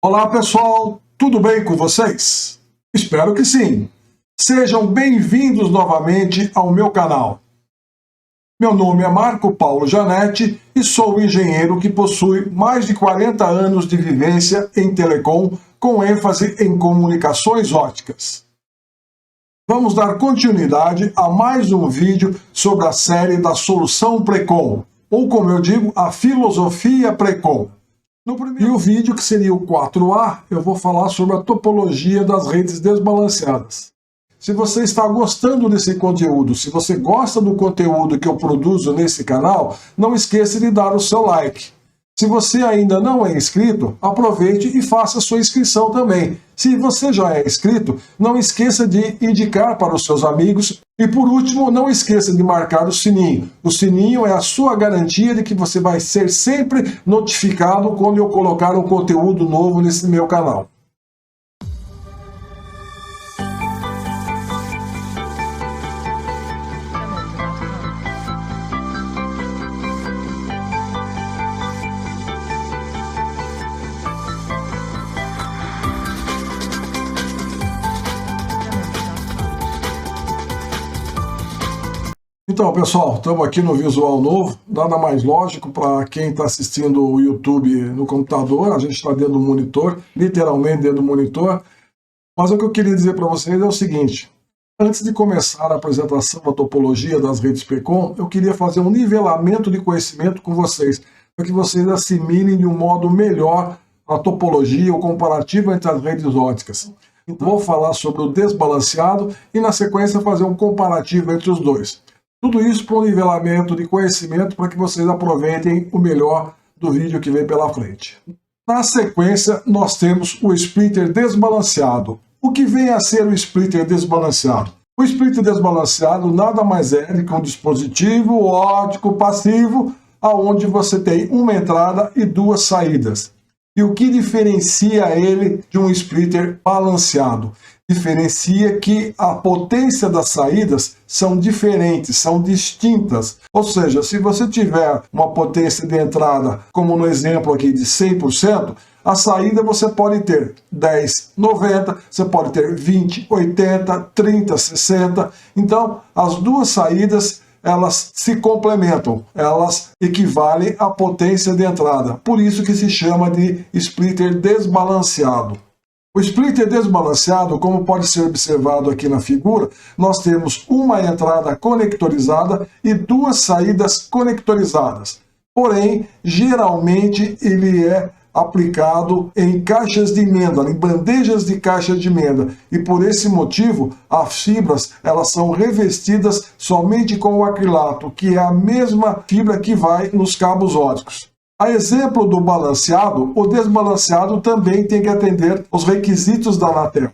Olá pessoal, tudo bem com vocês? Espero que sim. Sejam bem-vindos novamente ao meu canal. Meu nome é Marco Paulo Janetti e sou engenheiro que possui mais de 40 anos de vivência em telecom, com ênfase em comunicações óticas. Vamos dar continuidade a mais um vídeo sobre a série da solução Precom, ou como eu digo, a filosofia Precom. No primeiro vídeo, que seria o 4A, eu vou falar sobre a topologia das redes desbalanceadas. Se você está gostando desse conteúdo, se você gosta do conteúdo que eu produzo nesse canal, não esqueça de dar o seu like. Se você ainda não é inscrito, aproveite e faça a sua inscrição também. Se você já é inscrito, não esqueça de indicar para os seus amigos. E por último, não esqueça de marcar o sininho. O sininho é a sua garantia de que você vai ser sempre notificado quando eu colocar um conteúdo novo nesse meu canal. Então, pessoal, estamos aqui no visual novo, nada mais lógico para quem está assistindo o YouTube no computador, a gente está dentro do monitor, literalmente dentro do monitor, mas o que eu queria dizer para vocês é o seguinte: antes de começar a apresentação da topologia das redes Precom, eu queria fazer um nivelamento de conhecimento com vocês, para que vocês assimilem de um modo melhor a topologia, o comparativo entre as redes óticas. Então, vou falar sobre o desbalanceado e, na sequência, fazer um comparativo entre os dois. Tudo isso para um nivelamento de conhecimento para que vocês aproveitem o melhor do vídeo que vem pela frente. Na sequência, nós temos o splitter desbalanceado. O que vem a ser o splitter desbalanceado? O splitter desbalanceado nada mais é do que um dispositivo óptico passivo, onde você tem uma entrada e duas saídas. E o que diferencia ele de um splitter balanceado? Diferencia que a potência das saídas são diferentes, são distintas. Ou seja, se você tiver uma potência de entrada, como no exemplo aqui de 100%, a saída você pode ter 10, 90, você pode ter 20, 80, 30, 60. Então, as duas saídas, elas se complementam, elas equivalem à potência de entrada. Por isso que se chama de splitter desbalanceado. O splitter desbalanceado, como pode ser observado aqui na figura, nós temos uma entrada conectorizada e duas saídas conectorizadas. Porém, geralmente ele é aplicado em caixas de emenda, em bandejas de caixa de emenda. E por esse motivo, as fibras elas são revestidas somente com o acrilato, que é a mesma fibra que vai nos cabos óticos. A exemplo do balanceado, o desbalanceado também tem que atender os requisitos da Anatel.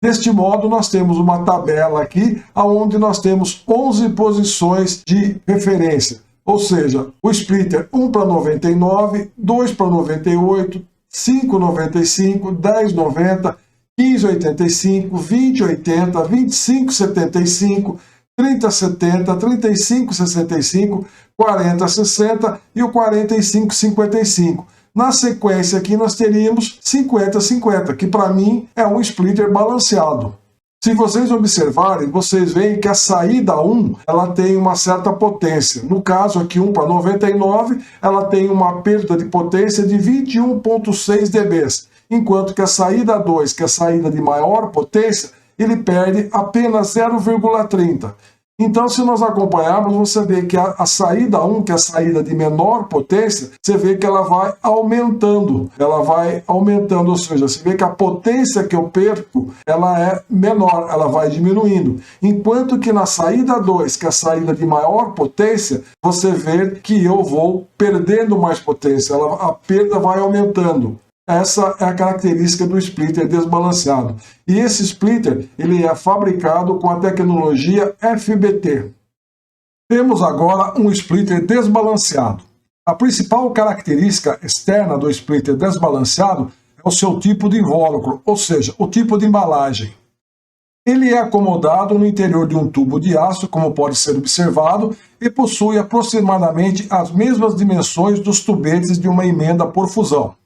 Deste modo, nós temos uma tabela aqui, onde nós temos 11 posições de referência. Ou seja, o splitter 1 para 99, 2 para 98, 5 95, 10 90, 15 85, 20 80, 25 75, 30 70, 35 65, 40 60 e o 45 55. Na sequência aqui nós teríamos 50 50, que para mim é um splitter balanceado. Se vocês observarem, vocês veem que a saída 1 ela tem uma certa potência. No caso aqui 1 para 99, ela tem uma perda de potência de 21,6 dB, enquanto que a saída 2, que é a saída de maior potência, ele perde apenas 0,30. Então, se nós acompanharmos, você vê que a saída 1, que é a saída de menor potência, você vê que ela vai aumentando, ou seja, você vê que a potência que eu perco, ela é menor, ela vai diminuindo. Enquanto que na saída 2, que é a saída de maior potência, você vê que eu vou perdendo mais potência, a perda vai aumentando. Essa é a característica do splitter desbalanceado. E esse splitter ele é fabricado com a tecnologia FBT. Temos agora um splitter desbalanceado. A principal característica externa do splitter desbalanceado é o seu tipo de invólucro, ou seja, o tipo de embalagem. Ele é acomodado no interior de um tubo de aço, como pode ser observado, e possui aproximadamente as mesmas dimensões dos tubetes de uma emenda por fusão.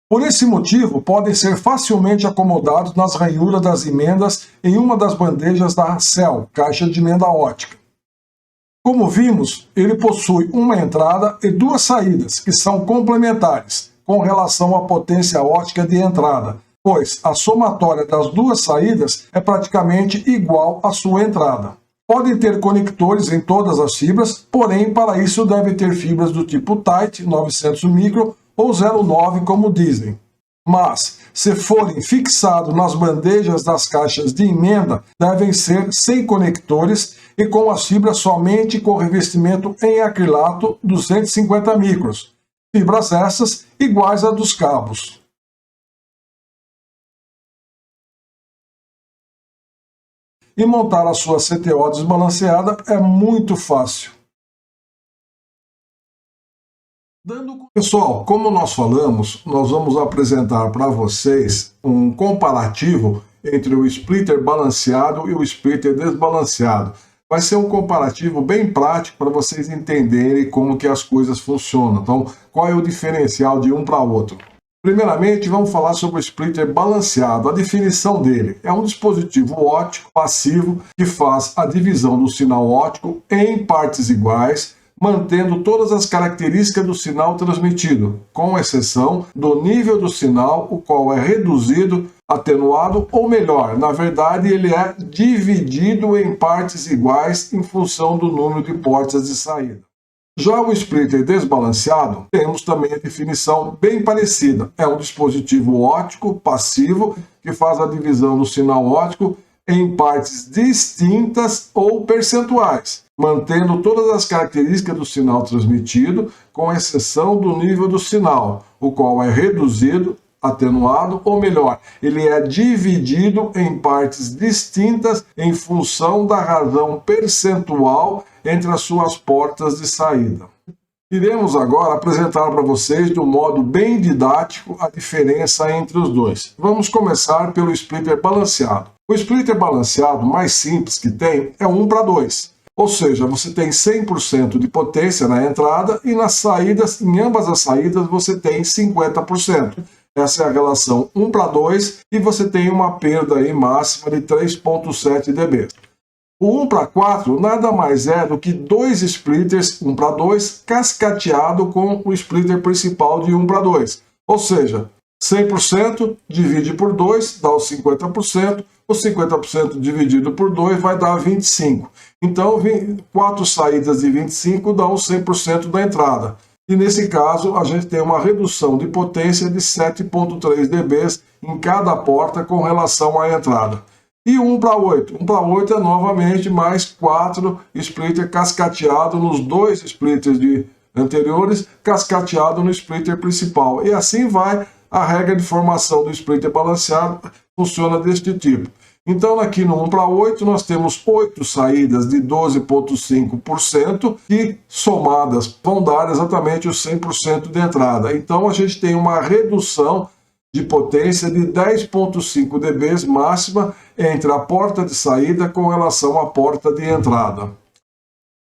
Por esse motivo, podem ser facilmente acomodados nas ranhuras das emendas em uma das bandejas da CEL, caixa de emenda ótica. Como vimos, ele possui uma entrada e duas saídas, que são complementares, com relação à potência ótica de entrada, pois a somatória das duas saídas é praticamente igual à sua entrada. Podem ter conectores em todas as fibras, porém, para isso deve ter fibras do tipo Tight 900 micro ou 0,9, como dizem. Mas, se forem fixados nas bandejas das caixas de emenda, devem ser sem conectores e com as fibras somente com revestimento em acrilato 250 micros. Fibras essas iguais a dos cabos. E montar a sua CTO desbalanceada é muito fácil. Pessoal, como nós falamos, nós vamos apresentar para vocês um comparativo entre o splitter balanceado e o splitter desbalanceado. Vai ser um comparativo bem prático para vocês entenderem como que as coisas funcionam. Então, qual é o diferencial de um para outro? Primeiramente, vamos falar sobre o splitter balanceado. A definição dele é um dispositivo óptico passivo que faz a divisão do sinal óptico em partes iguais, mantendo todas as características do sinal transmitido, com exceção do nível do sinal, o qual é reduzido, atenuado ou melhor, na verdade ele é dividido em partes iguais em função do número de portas de saída. Já o splitter desbalanceado, temos também a definição bem parecida. É um dispositivo óptico passivo que faz a divisão do sinal óptico em partes distintas ou percentuais, mantendo todas as características do sinal transmitido, com exceção do nível do sinal, o qual é reduzido, atenuado ou melhor, ele é dividido em partes distintas em função da razão percentual entre as suas portas de saída. Iremos agora apresentar para vocês de um modo bem didático a diferença entre os dois. Vamos começar pelo splitter balanceado. O splitter balanceado mais simples que tem é 1:2. Ou seja, você tem 100% de potência na entrada e nas saídas, em ambas as saídas, você tem 50%. Essa é a relação 1:2 e você tem uma perda aí máxima de 3,7 dB. O 1:4 nada mais é do que dois splitters 1:2 cascateado com o splitter principal de 1:2. Ou seja, 100% divide por 2 dá os 50%, o 50% dividido por 2 vai dar 25%. Então, 4 saídas de 25 dão os 100% da entrada. E nesse caso, a gente tem uma redução de potência de 7,3 dB em cada porta com relação à entrada. E 1:8. 1:8 é novamente mais 4 splitters cascateados nos dois splitters anteriores, cascateado no splitter principal. E assim vai, a regra de formação do splitter balanceado funciona deste tipo. Então aqui no 1:8 nós temos 8 saídas de 12,5% que somadas vão dar exatamente os 100% de entrada. Então a gente tem uma redução de potência de 10,5 dB máxima entre a porta de saída com relação à porta de entrada.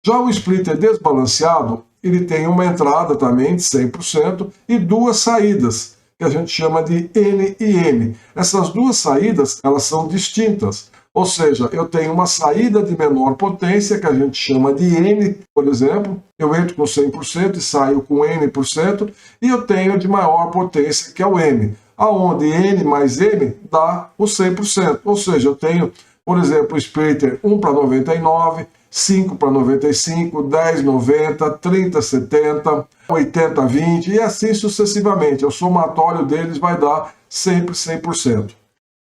Já o splitter desbalanceado, ele tem uma entrada também de 100% e duas saídas, que a gente chama de N e M. Essas duas saídas, elas são distintas. Ou seja, eu tenho uma saída de menor potência, que a gente chama de N, por exemplo. Eu entro com 100% e saio com N%. E eu tenho de maior potência, que é o M. Aonde N mais M dá o 100%. Ou seja, eu tenho, por exemplo, o splitter 1:99, 5:95, 10:90, 30:70, 80:20 e assim sucessivamente. O somatório deles vai dar sempre 100%.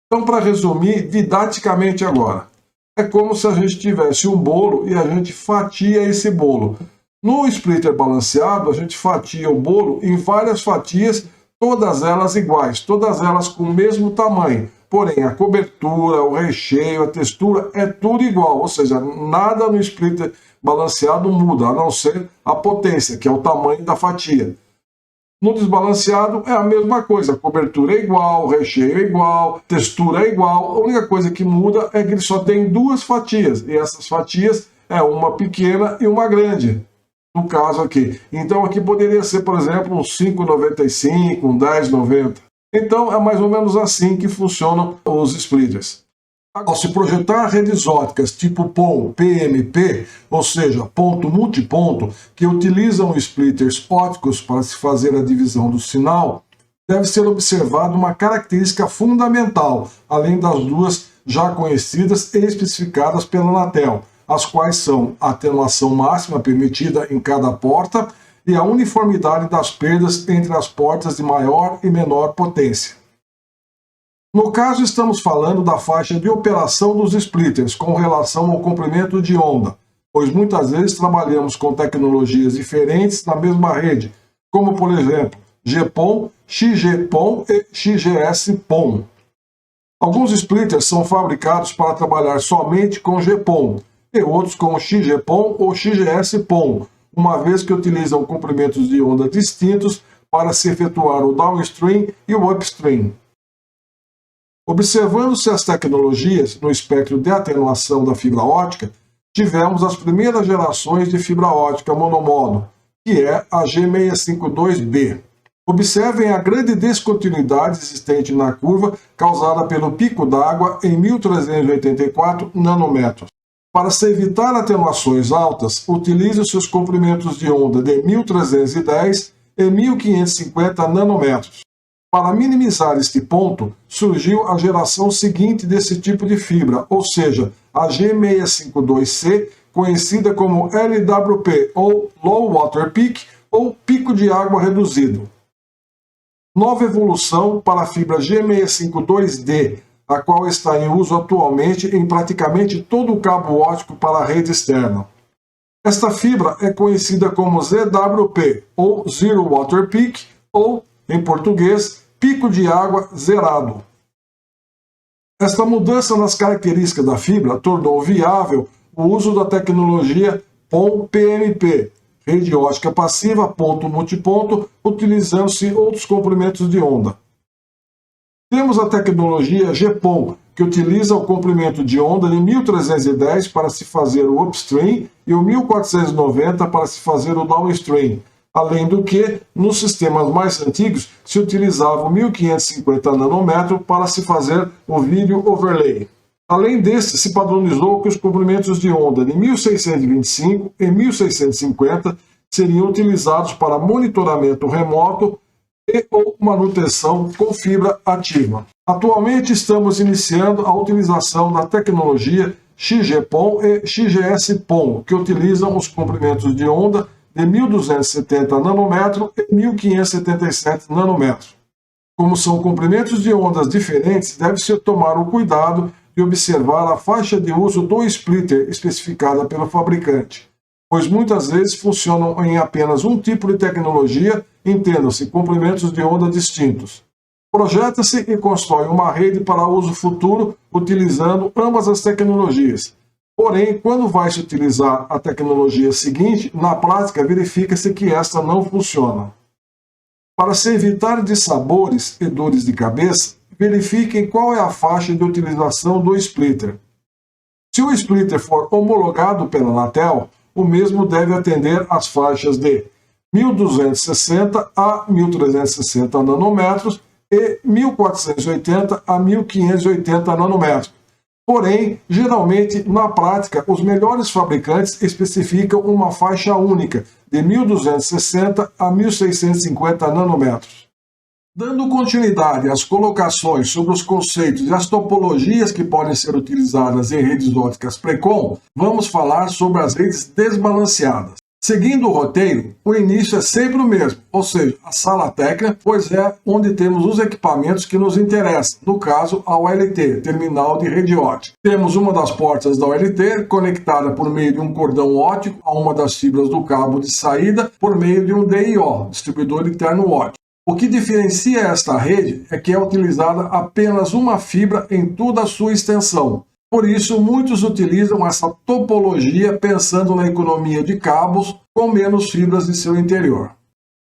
Então, para resumir didaticamente agora, é como se a gente tivesse um bolo e a gente fatia esse bolo. No splitter balanceado, a gente fatia o bolo em várias fatias, todas elas iguais, todas elas com o mesmo tamanho. Porém, a cobertura, o recheio, a textura é tudo igual, ou seja, nada no splitter balanceado muda, a não ser a potência, que é o tamanho da fatia. No desbalanceado é a mesma coisa, a cobertura é igual, o recheio é igual, a textura é igual, a única coisa que muda é que ele só tem duas fatias, e essas fatias é uma pequena e uma grande. no caso aqui. Então aqui poderia ser, por exemplo, um 5,95, um 10,90. Então é mais ou menos assim que funcionam os splitters. Agora, se projetar redes óticas tipo PON, PMP, ou seja, ponto-multiponto, que utilizam splitters óticos para se fazer a divisão do sinal, deve ser observada uma característica fundamental, além das duas já conhecidas e especificadas pela Anatel, as quais são a atenuação máxima permitida em cada porta e a uniformidade das perdas entre as portas de maior e menor potência. No caso, estamos falando da faixa de operação dos splitters com relação ao comprimento de onda, pois muitas vezes trabalhamos com tecnologias diferentes na mesma rede, como por exemplo GPON, XGPON e XGS-PON. Alguns splitters são fabricados para trabalhar somente com GPON e outros com XGPON ou XGS-PON, uma vez que utilizam comprimentos de onda distintos para se efetuar o downstream e o upstream. Observando-se as tecnologias no espectro de atenuação da fibra ótica, tivemos as primeiras gerações de fibra ótica monomodo, que é a G652B. Observem a grande descontinuidade existente na curva causada pelo pico d'água em 1384 nanômetros. Para se evitar atenuações altas, utilize seus comprimentos de onda de 1310 e 1550 nanômetros. Para minimizar este ponto, surgiu a geração seguinte desse tipo de fibra, ou seja, a G652C, conhecida como LWP, ou Low Water Peak, ou pico de água reduzido. Nova evolução para a fibra G652D, a qual está em uso atualmente em praticamente todo o cabo óptico para a rede externa. Esta fibra é conhecida como ZWP, ou Zero Water Peak, ou, em português, pico de água zerado. Esta mudança nas características da fibra tornou viável o uso da tecnologia PON-PMP, rede ótica passiva ponto-multiponto, utilizando-se outros comprimentos de onda. Temos a tecnologia GPON, que utiliza o comprimento de onda de 1310 para se fazer o upstream e o 1490 para se fazer o downstream. Além do que, nos sistemas mais antigos, se utilizava o 1550 nanômetro para se fazer o video overlay. Além desse, se padronizou que os comprimentos de onda de 1625 e 1650 seriam utilizados para monitoramento remoto e ou manutenção com fibra ativa. Atualmente estamos iniciando a utilização da tecnologia XGPON e XGS-PON, que utilizam os comprimentos de onda de 1270 nanômetros e 1577 nanômetros. Como são comprimentos de ondas diferentes, deve-se tomar o cuidado de observar a faixa de uso do splitter especificada pelo fabricante, pois muitas vezes funcionam em apenas um tipo de tecnologia, entendam-se comprimentos de onda distintos. Projeta-se e constrói uma rede para uso futuro utilizando ambas as tecnologias. Porém, quando vai se utilizar a tecnologia seguinte, na prática verifica-se que esta não funciona. Para se evitar dissabores e dores de cabeça, verifiquem qual é a faixa de utilização do splitter. Se o splitter for homologado pela Anatel, o mesmo deve atender às faixas de 1260 a 1360 nanômetros e 1480 a 1580 nanômetros. Porém, geralmente, na prática, os melhores fabricantes especificam uma faixa única, de 1260 a 1650 nanômetros. Dando continuidade às colocações sobre os conceitos e as topologias que podem ser utilizadas em redes óticas Precon, vamos falar sobre as redes desbalanceadas. Seguindo o roteiro, o início é sempre o mesmo, ou seja, a sala técnica, pois é onde temos os equipamentos que nos interessam, no caso a OLT, Terminal de Rede Ótica. Temos uma das portas da OLT conectada por meio de um cordão óptico a uma das fibras do cabo de saída por meio de um DIO, Distribuidor Interno Óptico. O que diferencia esta rede é que é utilizada apenas uma fibra em toda a sua extensão. Por isso, muitos utilizam essa topologia pensando na economia de cabos com menos fibras em seu interior.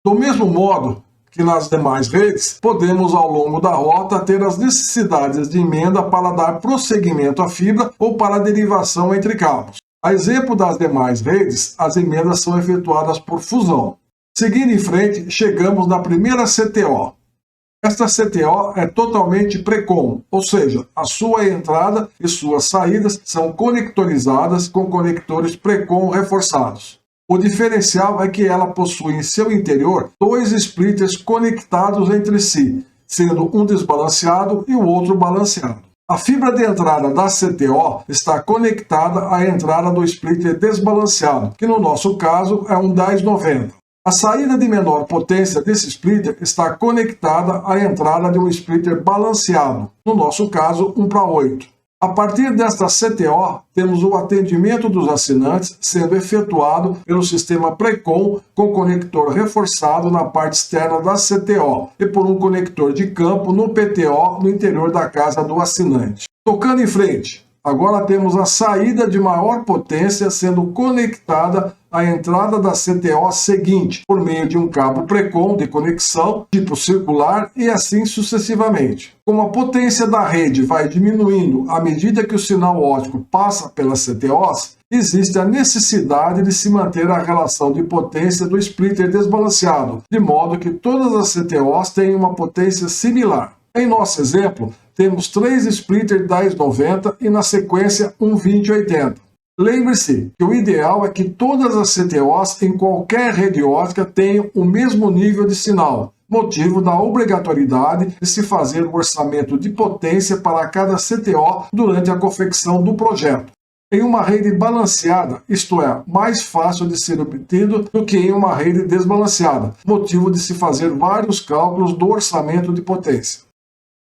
Do mesmo modo que nas demais redes, podemos ao longo da rota ter as necessidades de emenda para dar prosseguimento à fibra ou para a derivação entre cabos. A exemplo das demais redes, as emendas são efetuadas por fusão. Seguindo em frente, chegamos na primeira CTO. Esta CTO é totalmente Precon, ou seja, a sua entrada e suas saídas são conectorizadas com conectores Precon reforçados. O diferencial é que ela possui em seu interior dois splitters conectados entre si, sendo um desbalanceado e o outro balanceado. A fibra de entrada da CTO está conectada à entrada do splitter desbalanceado, que no nosso caso é um 1090. A saída de menor potência desse splitter está conectada à entrada de um splitter balanceado, no nosso caso 1:8. A partir desta CTO, temos o atendimento dos assinantes sendo efetuado pelo sistema Precon com conector reforçado na parte externa da CTO e por um conector de campo no PTO no interior da casa do assinante. Tocando em frente, agora temos a saída de maior potência sendo conectada à entrada da CTO seguinte, por meio de um cabo Precon de conexão tipo circular e assim sucessivamente. Como a potência da rede vai diminuindo à medida que o sinal óptico passa pelas CTOs, existe a necessidade de se manter a relação de potência do splitter desbalanceado, de modo que todas as CTOs tenham uma potência similar. Em nosso exemplo, temos 3 splitters 1090 e na sequência um 2080. Lembre-se que o ideal é que todas as CTOs em qualquer rede ótica tenham o mesmo nível de sinal, motivo da obrigatoriedade de se fazer o orçamento de potência para cada CTO durante a confecção do projeto. Em uma rede balanceada, isto é, mais fácil de ser obtido do que em uma rede desbalanceada, motivo de se fazer vários cálculos do orçamento de potência.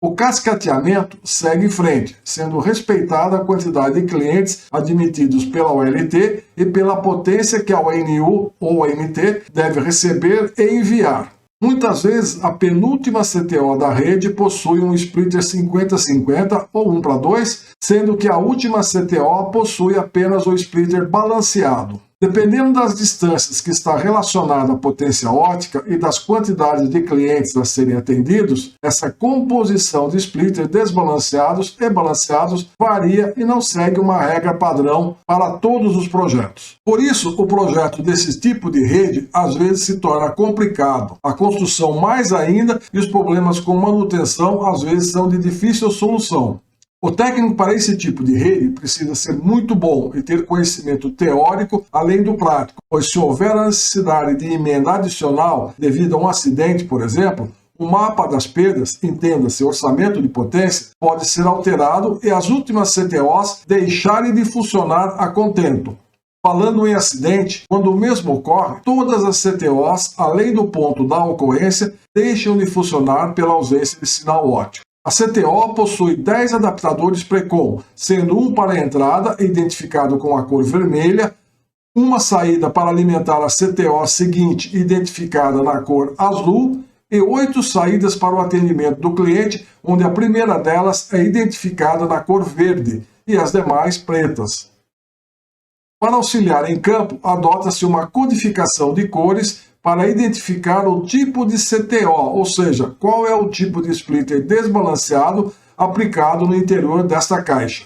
O cascateamento segue em frente, sendo respeitada a quantidade de clientes admitidos pela OLT e pela potência que a ONU ou OMT deve receber e enviar. Muitas vezes, a penúltima CTO da rede possui um splitter 50-50 ou 1:2, sendo que a última CTO possui apenas o splitter balanceado. Dependendo das distâncias que está relacionada à potência ótica e das quantidades de clientes a serem atendidos, essa composição de splitters desbalanceados e balanceados varia e não segue uma regra padrão para todos os projetos. Por isso, o projeto desse tipo de rede às vezes se torna complicado, a construção mais ainda e os problemas com manutenção às vezes são de difícil solução. O técnico para esse tipo de rede precisa ser muito bom e ter conhecimento teórico além do prático, pois se houver a necessidade de emenda adicional devido a um acidente, por exemplo, o mapa das perdas, entenda-se orçamento de potência, pode ser alterado e as últimas CTOs deixarem de funcionar a contento. Falando em acidente, quando o mesmo ocorre, todas as CTOs, além do ponto da ocorrência, deixam de funcionar pela ausência de sinal óptico. A CTO possui 10 adaptadores Precon, sendo um para a entrada, identificado com a cor vermelha, uma saída para alimentar a CTO seguinte, identificada na cor azul, e 8 saídas para o atendimento do cliente, onde a primeira delas é identificada na cor verde e as demais pretas. Para auxiliar em campo, adota-se uma codificação de cores para identificar o tipo de CTO, ou seja, qual é o tipo de splitter desbalanceado aplicado no interior desta caixa.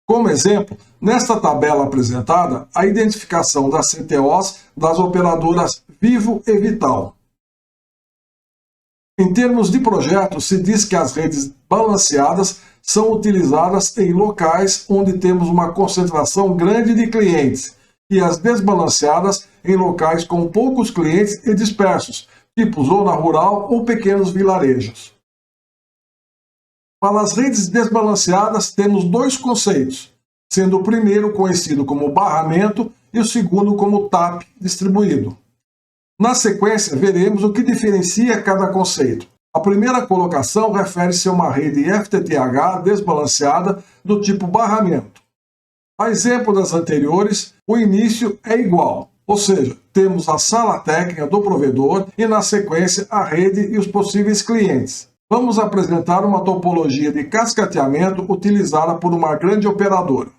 Como exemplo, nesta tabela apresentada, a identificação das CTOs das operadoras Vivo e Vital. Em termos de projeto, se diz que as redes balanceadas são utilizadas em locais onde temos uma concentração grande de clientes, e as desbalanceadas em locais com poucos clientes e dispersos, tipo zona rural ou pequenos vilarejos. Para as redes desbalanceadas, temos 2 conceitos, sendo o primeiro conhecido como barramento e o segundo como TAP distribuído. Na sequência, veremos o que diferencia cada conceito. A primeira colocação refere-se a uma rede FTTH desbalanceada do tipo barramento. A exemplo das anteriores, o início é igual, ou seja, temos a sala técnica do provedor e, na sequência, a rede e os possíveis clientes. Vamos apresentar uma topologia de cascateamento utilizada por uma grande operadora.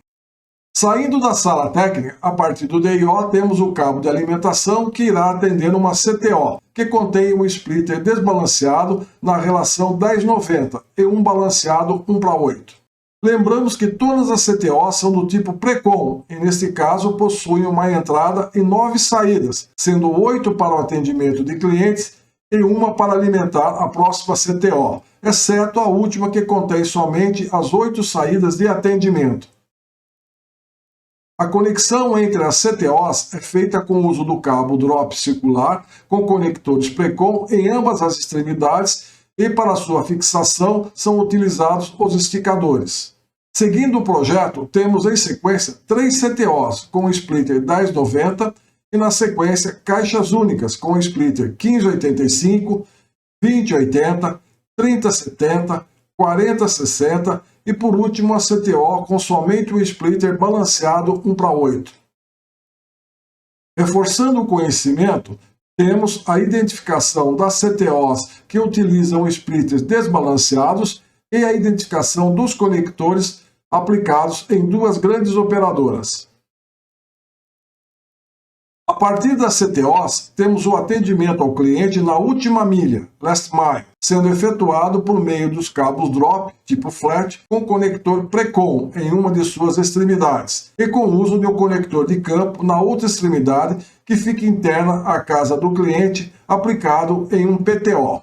Saindo da sala técnica, a partir do DIO, temos o cabo de alimentação que irá atender uma CTO, que contém um splitter desbalanceado na relação 1090 e um balanceado 1:8. Lembramos que todas as CTOs são do tipo Precon e, neste caso, possuem uma entrada e 9 saídas, sendo 8 para o atendimento de clientes e uma para alimentar a próxima CTO, exceto a última que contém somente as 8 saídas de atendimento. A conexão entre as CTOs é feita com o uso do cabo drop circular com conectores Precon em ambas as extremidades e para sua fixação são utilizados os esticadores. Seguindo o projeto, temos em sequência 3 CTOs com o splitter 1090 e na sequência caixas únicas com o splitter 1585, 2080, 3070, 4060 e por último a CTO com somente o splitter balanceado 1:8. Reforçando o conhecimento, temos a identificação das CTOs que utilizam splitters desbalanceados e a identificação dos conectores aplicados em 2 grandes operadoras. A partir das CTOs, temos o atendimento ao cliente na última milha, last mile, sendo efetuado por meio dos cabos drop, tipo flat, com conector Precon em uma de suas extremidades, e com o uso de um conector de campo na outra extremidade que fica interna à casa do cliente, aplicado em um PTO.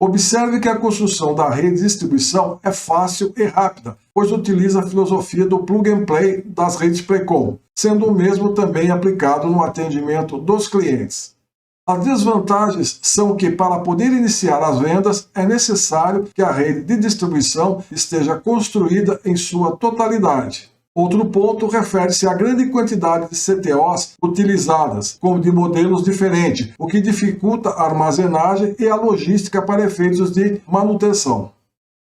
Observe que a construção da rede de distribuição é fácil e rápida, pois utiliza a filosofia do plug and play das redes Precon, sendo o mesmo também aplicado no atendimento dos clientes. As desvantagens são que, para poder iniciar as vendas, é necessário que a rede de distribuição esteja construída em sua totalidade. Outro ponto refere-se à grande quantidade de CTOs utilizadas, como de modelos diferentes, o que dificulta a armazenagem e a logística para efeitos de manutenção.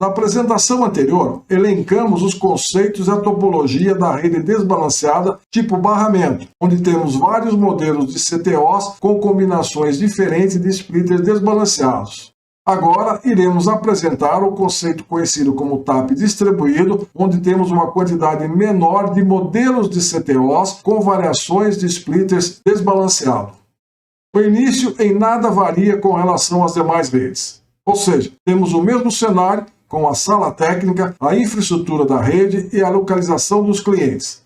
Na apresentação anterior, elencamos os conceitos e a topologia da rede desbalanceada tipo barramento, onde temos vários modelos de CTOs com combinações diferentes de splitters desbalanceados. Agora iremos apresentar o conceito conhecido como TAP distribuído, onde temos uma quantidade menor de modelos de CTOs com variações de splitters desbalanceados. O início em nada varia com relação às demais redes, ou seja, temos o mesmo cenário com a sala técnica, a infraestrutura da rede e a localização dos clientes.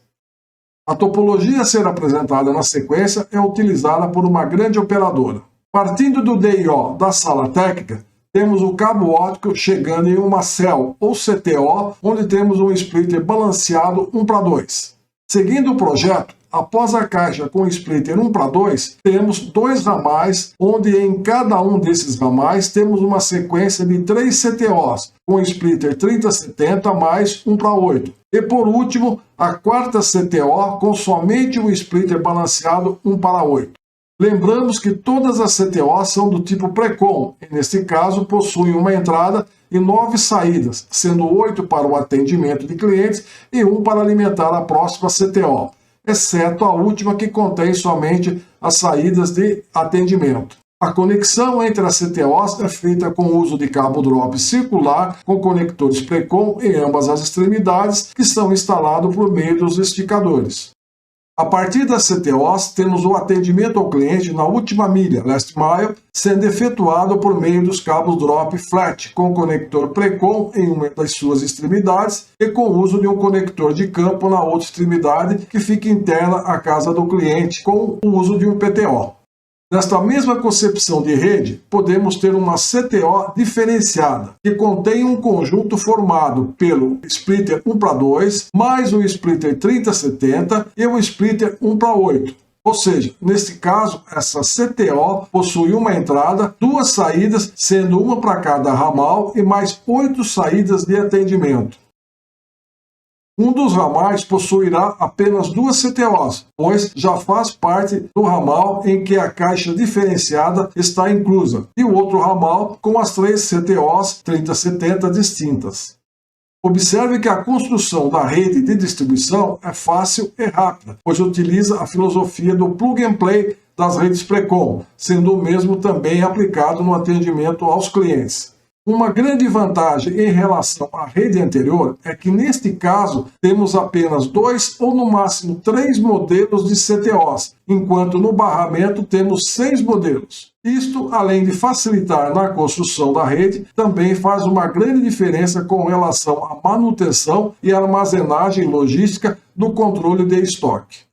A topologia a ser apresentada na sequência é utilizada por uma grande operadora. Partindo do DIO da sala técnica, temos o cabo óptico chegando em uma cell ou CTO, onde temos um splitter balanceado 1:2. Seguindo o projeto, após a caixa com splitter 1:2, temos 2 ramais, onde em cada um desses ramais temos uma sequência de 3 CTOs, com splitter 3070 mais 1:8. E por último, a 4ª CTO com somente o splitter balanceado 1:8. Lembramos que todas as CTOs são do tipo Precon, e neste caso possuem uma entrada e 9 saídas, sendo 8 para o atendimento de clientes e 1 para alimentar a próxima CTO, exceto a última que contém somente as saídas de atendimento. A conexão entre as CTOs é feita com o uso de cabo drop circular com conectores Precon em ambas as extremidades, que são instalados por meio dos esticadores. A partir das CTOs, temos o atendimento ao cliente na última milha, last mile, sendo efetuado por meio dos cabos drop flat, com conector Precon em uma das suas extremidades e com o uso de um conector de campo na outra extremidade, que fica interna à casa do cliente, com o uso de um PTO. Nesta mesma concepção de rede, podemos ter uma CTO diferenciada, que contém um conjunto formado pelo splitter 1:2, mais o splitter 3070 e o splitter 1:8. Ou seja, neste caso, essa CTO possui uma entrada, 2 saídas, sendo uma para cada ramal e mais 8 saídas de atendimento. Um dos ramais possuirá apenas 2 CTOs, pois já faz parte do ramal em que a caixa diferenciada está inclusa, e o outro ramal com as 3 CTOs 3070 distintas. Observe que a construção da rede de distribuição é fácil e rápida, pois utiliza a filosofia do plug and play das redes Precon, sendo o mesmo também aplicado no atendimento aos clientes. Uma grande vantagem em relação à rede anterior é que, neste caso, temos apenas 2 ou no máximo 3 modelos de CTOs, enquanto no barramento temos 6 modelos. Isto, além de facilitar na construção da rede, também faz uma grande diferença com relação à manutenção e armazenagem logística do controle de estoque.